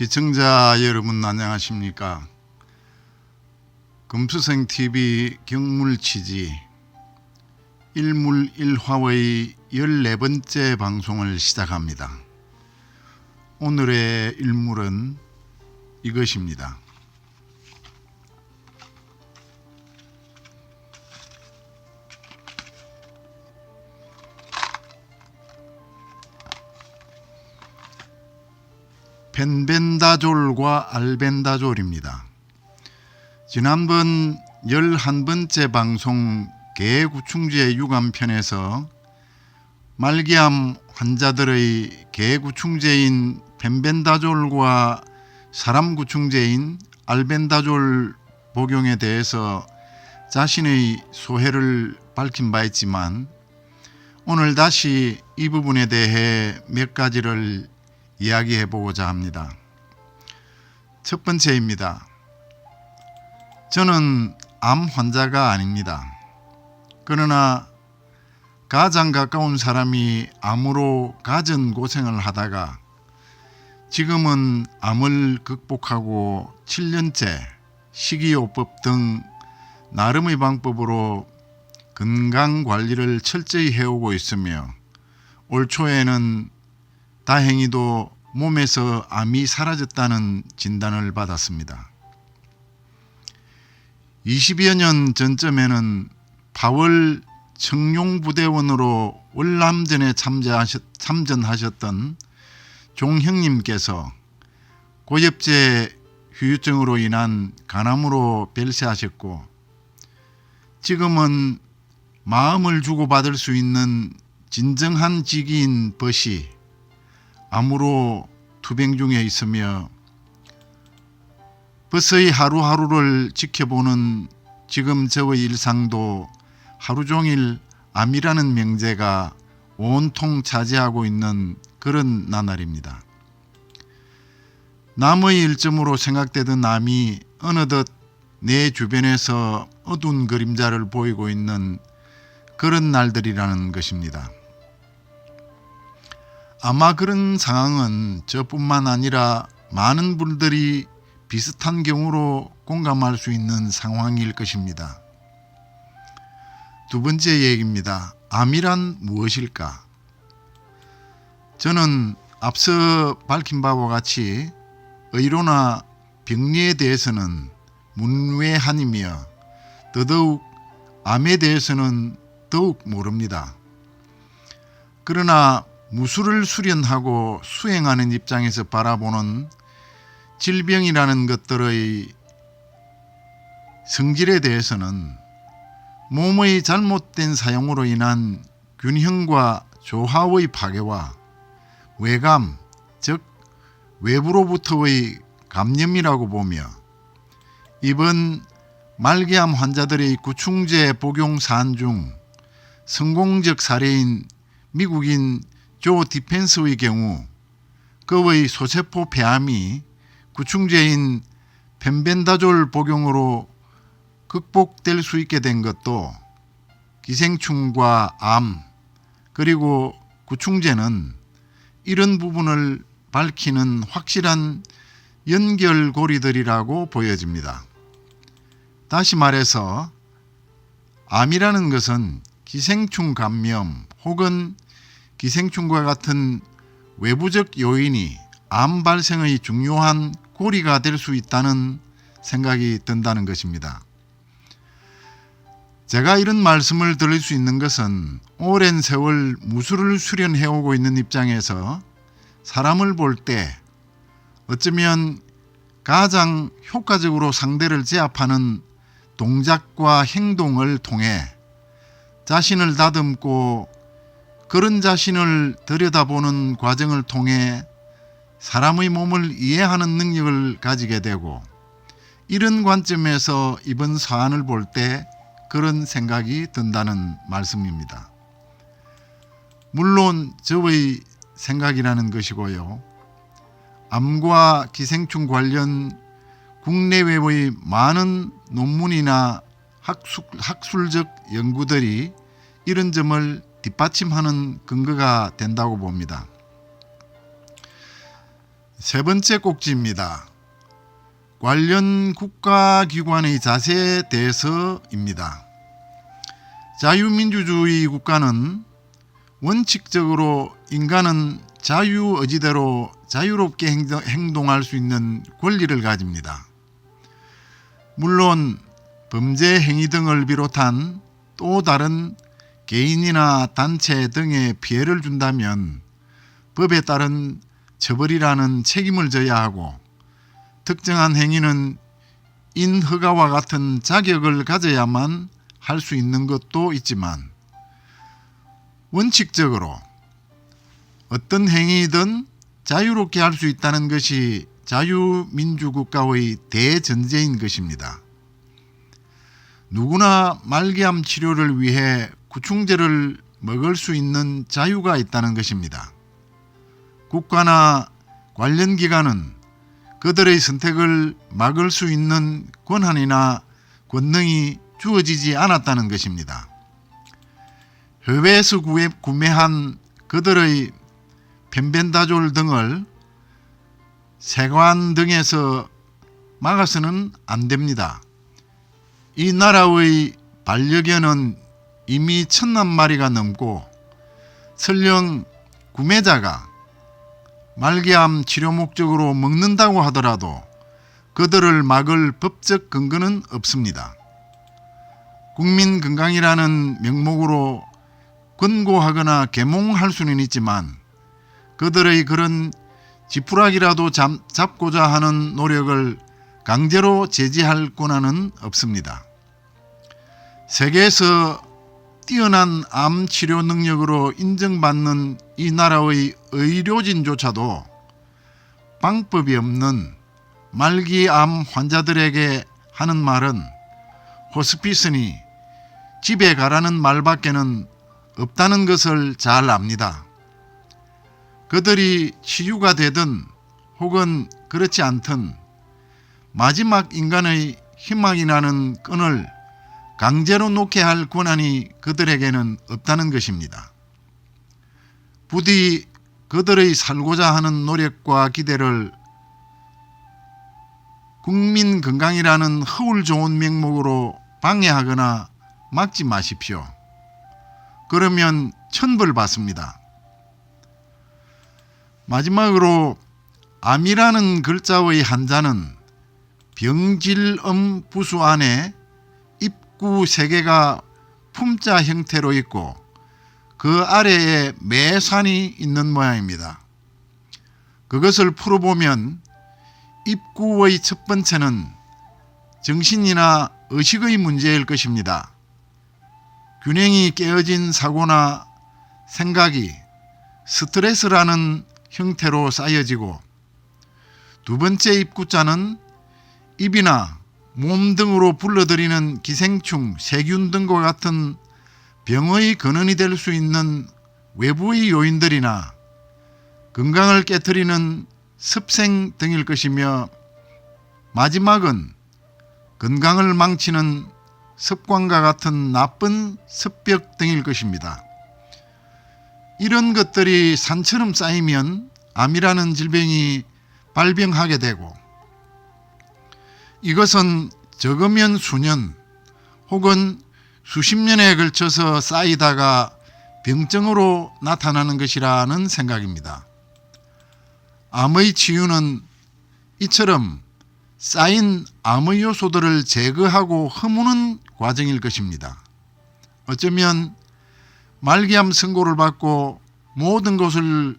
시청자 여러분 안녕하십니까? 금수생TV 경물치지 일물일화의 14번째 방송을 시작합니다. 오늘의 일물은 이것입니다. 펜벤다졸과 알벤다졸입니다. 지난번 11번째 방송 개구충제 유감편에서 말기암 환자들의 개구충제인 펜벤다졸과 사람구충제인 알벤다졸 복용에 대해서 자신의 소회를 밝힌 바 있지만 오늘 다시 이 부분에 대해 몇 가지를 이야기해 보고자 합니다. 첫 번째입니다. 저는 암 환자가 아닙니다. 그러나 가장 가까운 사람이 암으로 가전 고생을 하다가 지금은 암을 극복하고 7년째 식이요법 등 나름의 방법으로 건강관리를 철저히 해오고 있으며 올 초에는 다행히도 몸에서 암이 사라졌다는 진단을 받았습니다. 20여 년 전쯤에는 파월 청룡부대원으로 월남전에 참전하셨던 종 형님께서 고엽제 후유증으로 인한 간암으로 별세하셨고 지금은 마음을 주고받을 수 있는 진정한 지기인 벗이 암으로 투병 중에 있으며 벗의 하루하루를 지켜보는 지금 저의 일상도 하루 종일 암이라는 명제가 온통 차지하고 있는 그런 나날입니다. 남의 일점으로 생각되던 암이 어느덧 내 주변에서 어두운 그림자를 보이고 있는 그런 날들이라는 것입니다. 아마 그런 상황은 저뿐만 아니라 많은 분들이 비슷한 경우로 공감할 수 있는 상황일 것입니다. 두 번째 얘기입니다. 암이란 무엇일까? 저는 앞서 밝힌 바와 같이 의료나 병리에 대해서는 문외한이며 더더욱 암에 대해서는 더욱 모릅니다. 그러나 무술을 수련하고 수행하는 입장에서 바라보는 질병이라는 것들의 성질에 대해서는 몸의 잘못된 사용으로 인한 균형과 조화의 파괴와 외감, 즉 외부로부터의 감염이라고 보며 이번 말기암 환자들의 구충제 복용 사안 중 성공적 사례인 미국인 조 디펜스의 경우 그의 소세포 폐암이 구충제인 펜벤다졸 복용으로 극복될 수 있게 된 것도 기생충과 암 그리고 구충제는 이런 부분을 밝히는 확실한 연결고리들이라고 보여집니다. 다시 말해서 암이라는 것은 기생충 감염 혹은 기생충과 같은 외부적 요인이 암 발생의 중요한 고리가 될 수 있다는 생각이 든다는 것입니다. 제가 이런 말씀을 드릴 수 있는 것은 오랜 세월 무술을 수련해오고 있는 입장에서 사람을 볼 때 어쩌면 가장 효과적으로 상대를 제압하는 동작과 행동을 통해 자신을 다듬고 그런 자신을 들여다보는 과정을 통해 사람의 몸을 이해하는 능력을 가지게 되고 이런 관점에서 이번 사안을 볼 때 그런 생각이 든다는 말씀입니다. 물론 저의 생각이라는 것이고요. 암과 기생충 관련 국내외의 많은 논문이나 학술적 연구들이 이런 점을 뒷받침하는 근거가 된다고 봅니다. 세 번째 꼭지입니다. 관련 국가기관의 자세에 대해서입니다. 자유민주주의 국가는 원칙적으로 인간은 자유의지대로 자유롭게 행동할 수 있는 권리를 가집니다. 물론 범죄 행위 등을 비롯한 또 다른 개인이나 단체 등에 피해를 준다면 법에 따른 처벌이라는 책임을 져야 하고, 특정한 행위는 인허가와 같은 자격을 가져야만 할 수 있는 것도 있지만, 원칙적으로 어떤 행위든 자유롭게 할 수 있다는 것이 자유민주국가의 대전제인 것입니다. 누구나 말기암 치료를 위해 구충제를 먹을 수 있는 자유가 있다는 것입니다. 국가나 관련 기관은 그들의 선택을 막을 수 있는 권한이나 권능이 주어지지 않았다는 것입니다. 해외에서 구매한 그들의 펜벤다졸 등을 세관 등에서 막아서는 안 됩니다. 이 나라의 반려견은 이미 1000만 마리가 넘고, 설령 구매자가 말기암 치료 목적으로 먹는다고 하더라도 그들을 막을 법적 근거는 없습니다. 국민건강이라는 명목으로 권고하거나 계몽할 수는 있지만 그들의 그런 지푸라기라도 잡고자 하는 노력을 강제로 제지할 권한은 없습니다. 세계에서 뛰어난 암 치료 능력으로 인정받는 이 나라의 의료진조차도 방법이 없는 말기암 환자들에게 하는 말은 호스피스니 집에 가라는 말밖에는 없다는 것을 잘 압니다. 그들이 치유가 되든 혹은 그렇지 않든 마지막 인간의 희망이라는 끈을 강제로 놓게 할 권한이 그들에게는 없다는 것입니다. 부디 그들의 살고자 하는 노력과 기대를 국민 건강이라는 허울 좋은 명목으로 방해하거나 막지 마십시오. 그러면 천벌받습니다. 마지막으로 암이라는 글자의 한자는 병질음 부수 안에 입구 3개가 품자 형태로 있고 그 아래에 매산이 있는 모양입니다. 그것을 풀어보면 입구의 첫 번째는 정신이나 의식의 문제일 것입니다. 균형이 깨어진 사고나 생각이 스트레스라는 형태로 쌓여지고, 두 번째 입구자는 입이나 몸 등으로 불러들이는 기생충, 세균 등과 같은 병의 근원이 될 수 있는 외부의 요인들이나 건강을 깨트리는 습생 등일 것이며, 마지막은 건강을 망치는 습관과 같은 나쁜 습벽 등일 것입니다. 이런 것들이 산처럼 쌓이면 암이라는 질병이 발병하게 되고, 이것은 적으면 수년 혹은 수십 년에 걸쳐서 쌓이다가 병증으로 나타나는 것이라는 생각입니다. 암의 치유는 이처럼 쌓인 암의 요소들을 제거하고 허무는 과정일 것입니다. 어쩌면 말기암 선고를 받고 모든 것을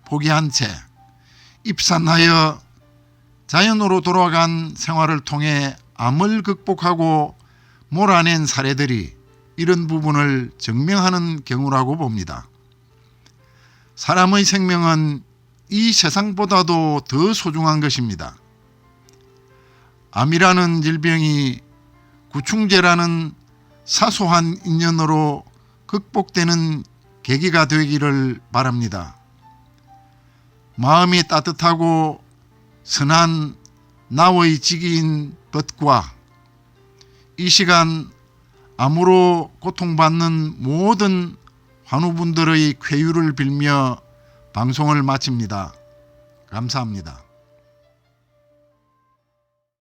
포기한 채 입산하여 자연으로 돌아간 생활을 통해 암을 극복하고 몰아낸 사례들이 이런 부분을 증명하는 경우라고 봅니다. 사람의 생명은 이 세상보다도 더 소중한 것입니다. 암이라는 질병이 구충제라는 사소한 인연으로 극복되는 계기가 되기를 바랍니다. 마음이 따뜻하고 선한 나의 지기인 벗과 이 시간 암으로 고통받는 모든 환우분들의 쾌유를 빌며 방송을 마칩니다. 감사합니다.